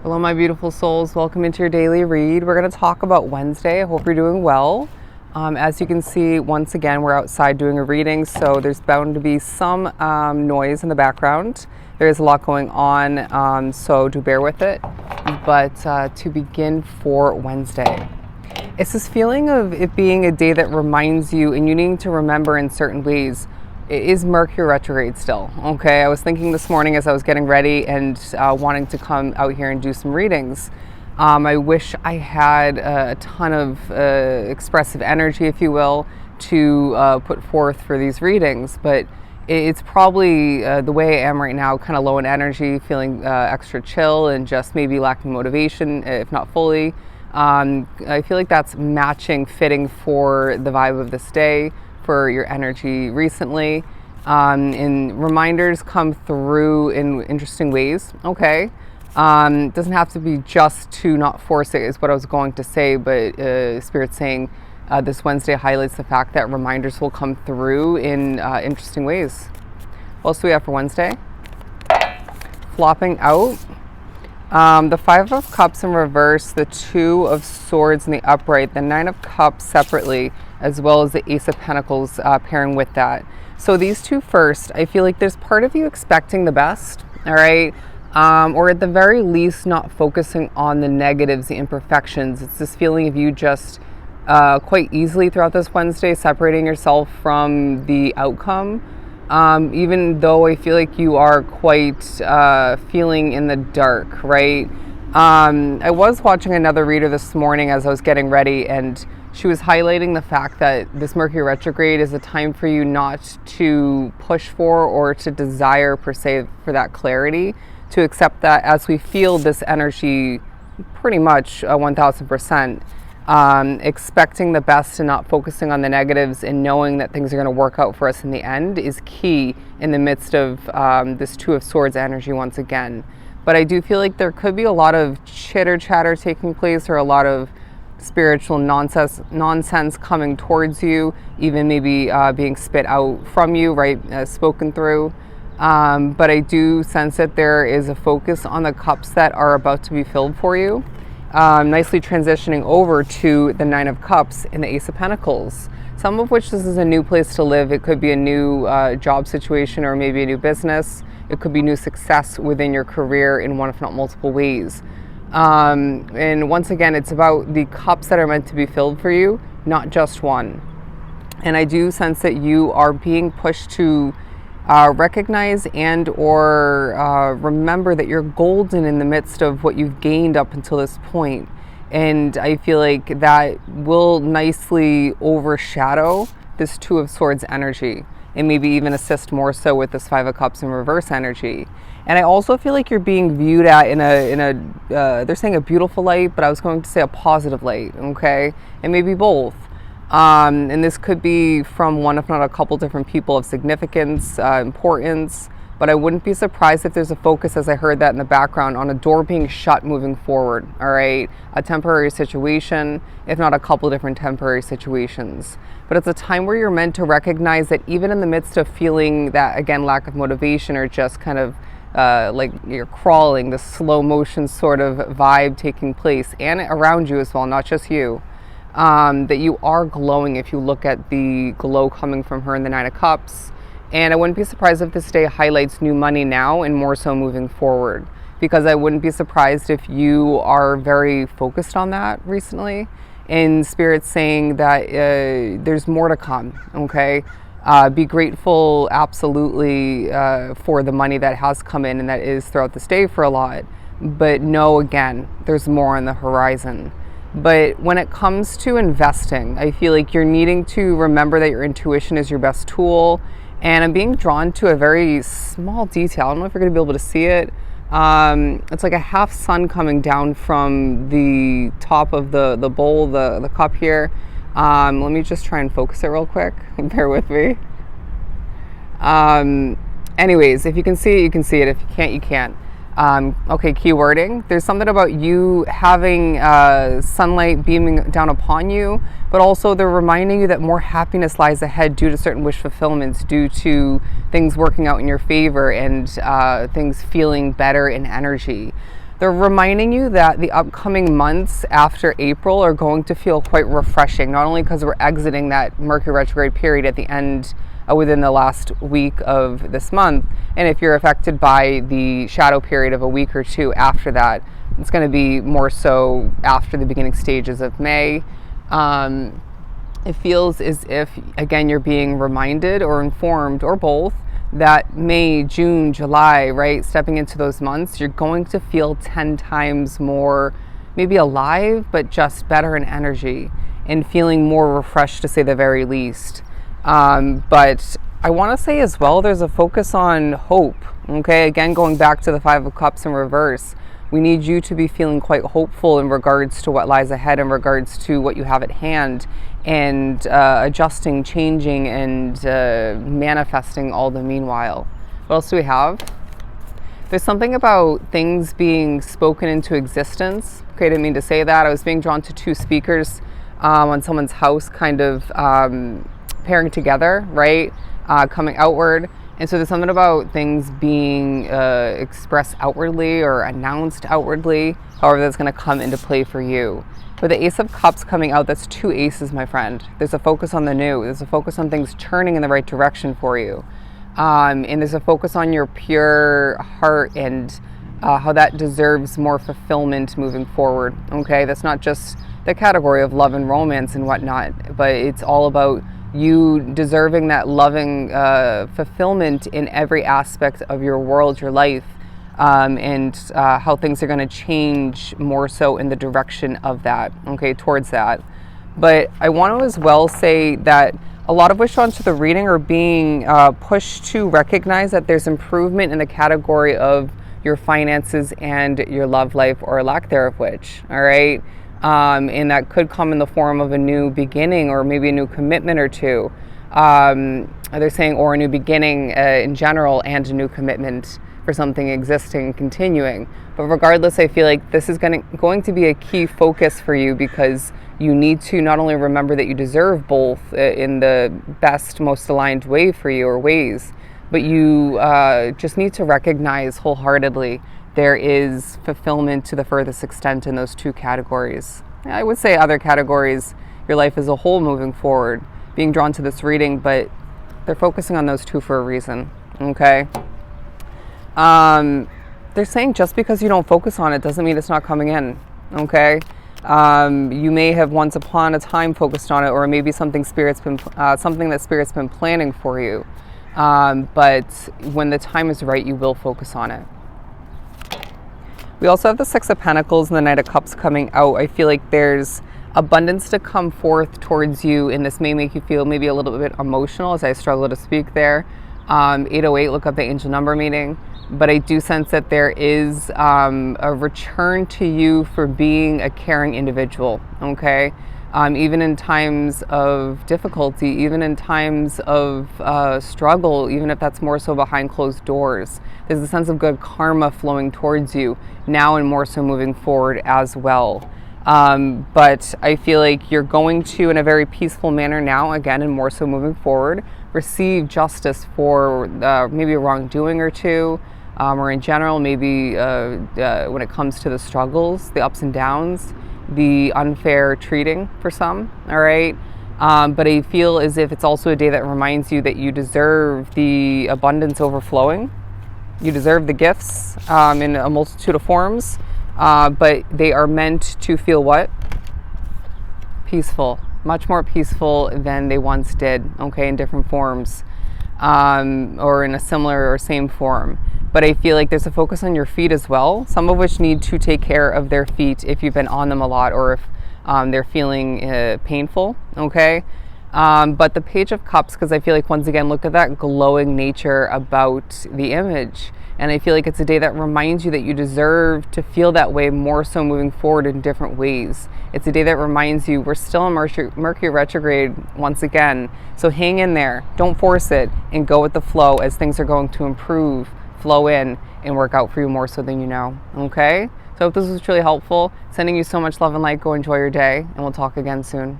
Hello, my beautiful souls. Welcome into your daily read. We're going to talk about Wednesday. I hope you're doing well. As you can see, once again, we're outside doing a reading, so there's bound to be some noise in the background. There is a lot going on, so do bear with it. But to begin for Wednesday, it's this feeling of it being a day that reminds you and you needing to remember in certain ways. It is Mercury retrograde still, okay? I was thinking this morning as I was getting ready and wanting to come out here and do some readings. I wish I had a ton of expressive energy, if you will, to put forth for these readings, but it's probably the way I am right now, kind of low in energy, feeling extra chill and just maybe lacking motivation, if not fully. I feel like that's matching, fitting for the vibe of this day, for your energy recently, and reminders come through in interesting ways. Okay, doesn't have to be just to not force it is what I was going to say, but Spirit's saying this Wednesday highlights the fact that reminders will come through in interesting ways. What else do we have for Wednesday? Flopping out. The Five of Cups in reverse, the Two of Swords in the upright, the Nine of Cups separately, as well as the Ace of Pentacles pairing with that. So these two first, I feel like there's part of you expecting the best, all right? Or at the very least, not focusing on the negatives, the imperfections. It's this feeling of you just quite easily throughout this Wednesday separating yourself from the outcome. Even though I feel like you are quite feeling in the dark, right? I was watching another reader this morning as I was getting ready, and she was highlighting the fact that this Mercury retrograde is a time for you not to push for or to desire per se for that clarity, to accept that as we feel this energy pretty much 1000%. Expecting the best and not focusing on the negatives and knowing that things are going to work out for us in the end is key in the midst of this Two of Swords energy once again. But I do feel like there could be a lot of chitter chatter taking place, or a lot of spiritual nonsense coming towards you, even maybe being spit out from you, right, spoken through. But I do sense that there is a focus on the cups that are about to be filled for you. Nicely transitioning over to the Nine of Cups and the Ace of Pentacles, some of which this is a new place to live. It could be a new job situation, or maybe a new business. It could be new success within your career in one, if not multiple ways. And once again, it's about the cups that are meant to be filled for you, not just one. And I do sense that you are being pushed to recognize and or remember that you're golden in the midst of what you've gained up until this point. And I feel like that will nicely overshadow this Two of Swords energy, and maybe even assist more so with this Five of Cups in reverse energy. And I also feel like you're being viewed at in a they're saying a beautiful light, but I was going to say a positive light, okay? And maybe both. And this could be from one, if not a couple different people of significance, importance, but I wouldn't be surprised if there's a focus, as I heard that in the background, on a door being shut moving forward, all right? A temporary situation, if not a couple different temporary situations. But it's a time where you're meant to recognize that even in the midst of feeling that, again, lack of motivation, or just kind of like you're crawling, the slow motion sort of vibe taking place, and around you as well, not just you. That you are glowing if you look at the glow coming from her in the Nine of Cups. And I wouldn't be surprised if this day highlights new money now and more so moving forward, because I wouldn't be surprised if you are very focused on that recently. And Spirit's saying that there's more to come, okay? Be grateful, absolutely, for the money that has come in and that is throughout this day for a lot. But know, again, there's more on the horizon. But when it comes to investing, I feel like you're needing to remember that your intuition is your best tool. And I'm being drawn to a very small detail. I don't know if you're going to be able to see it. It's like a half sun coming down from the top of the bowl, the cup here. Let me just try and focus it real quick. Bear with me. Anyways, if you can see it, you can see it. If you can't, you can't. Okay, keywording. There's something about you having sunlight beaming down upon you, but also they're reminding you that more happiness lies ahead due to certain wish fulfillments, due to things working out in your favor and things feeling better in energy. They're reminding you that the upcoming months after April are going to feel quite refreshing, not only because we're exiting that Mercury retrograde period at the end within the last week of this month, and if you're affected by the shadow period of a week or two after that, it's going to be more so after the beginning stages of May. It feels as if, again, you're being reminded or informed, or both, that May, June, July, right, stepping into those months, you're going to feel 10 times more, maybe alive, but just better in energy and feeling more refreshed, to say the very least. But I want to say as well, there's a focus on hope. Okay, again, going back to the Five of Cups in reverse, we need you to be feeling quite hopeful in regards to what lies ahead, in regards to what you have at hand, and adjusting, changing, and manifesting all the meanwhile. What else do we have? There's something about things being spoken into existence. Okay, I didn't mean to say that. I was being drawn to two speakers on someone's house, kind of pairing together, right? Coming outward. And so there's something about things being expressed outwardly or announced outwardly, however that's going to come into play for you. For the Ace of Cups coming out, that's two aces, my friend. There's a focus on the new. There's a focus on things turning in the right direction for you. And there's a focus on your pure heart and how that deserves more fulfillment moving forward. Okay, that's not just the category of love and romance and whatnot, but it's all about you deserving that loving fulfillment in every aspect of your world, your life, and how things are going to change more so in the direction of that, okay, towards that. But I want to as well say that a lot of wish onto the reading are being pushed to recognize that there's improvement in the category of your finances and your love life, or lack thereof, which, all right? And that could come in the form of a new beginning, or maybe a new commitment or two. They're saying, or a new beginning in general, and a new commitment for something existing, continuing. But regardless, I feel like this is going to be a key focus for you, because you need to not only remember that you deserve both in the best, most aligned way for you, or ways, but you just need to recognize wholeheartedly there is fulfillment to the furthest extent in those two categories. I would say other categories, your life as a whole moving forward, being drawn to this reading, but they're focusing on those two for a reason, okay? They're saying just because you don't focus on it doesn't mean it's not coming in, okay? You may have once upon a time focused on it, or maybe something that Spirit's been planning for you. But when the time is right, you will focus on it. We also have the Six of Pentacles and the Knight of Cups coming out. I feel like there's abundance to come forth towards you, and this may make you feel maybe a little bit emotional, as I struggle to speak there. 808, look up the angel number meeting. But I do sense that there is a return to you for being a caring individual, okay? Even in times of difficulty, even in times of struggle, even if that's more so behind closed doors. There's a sense of good karma flowing towards you now, and more so moving forward as well. But I feel like you're going to, in a very peaceful manner now, again, and more so moving forward, receive justice for maybe a wrongdoing or two, or in general, maybe when it comes to the struggles, the ups and downs, the unfair treating for some, all right? But I feel as if it's also a day that reminds you that you deserve the abundance overflowing. You deserve the gifts in a multitude of forms, but they are meant to feel what? Peaceful. Much more peaceful than they once did, okay, in different forms, or in a similar or same form. But I feel like there's a focus on your feet as well, some of which need to take care of their feet if you've been on them a lot, or if they're feeling painful, okay? But the Page of Cups, because I feel like, once again, look at that glowing nature about the image. And I feel like it's a day that reminds you that you deserve to feel that way, more so moving forward in different ways. It's a day that reminds you we're still in Mercury retrograde once again. So hang in there, don't force it, and go with the flow, as things are going to improve, flow in, and work out for you more so than you know, okay? So I hope this was truly helpful. Sending you so much love and light. Go enjoy your day, and we'll talk again soon.